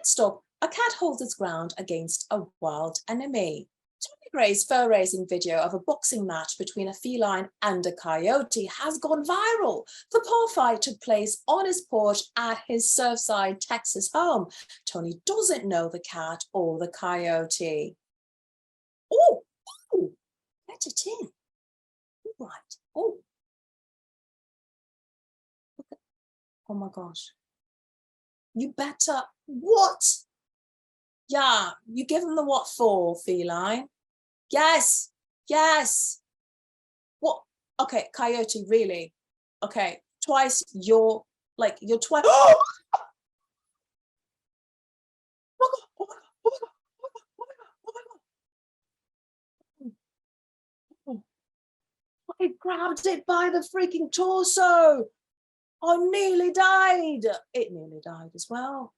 Next up, a cat holds its ground against a wild enemy. Tony Gray's fur-raising video of a boxing match between a feline and a coyote has gone viral. The paw fight took place on his porch at his Surfside, Texas home. Tony doesn't know the cat or the coyote. Oh, let it in. Right. Oh. Oh my gosh. You better, what? Yeah, you give him the what for, feline? Yes, yes. What? Okay, coyote, really? Okay, twice, you're twice. Oh my God, oh my God, oh my God, oh my God, oh my God, oh my God. I grabbed it by the freaking torso. I nearly died. It nearly died as well.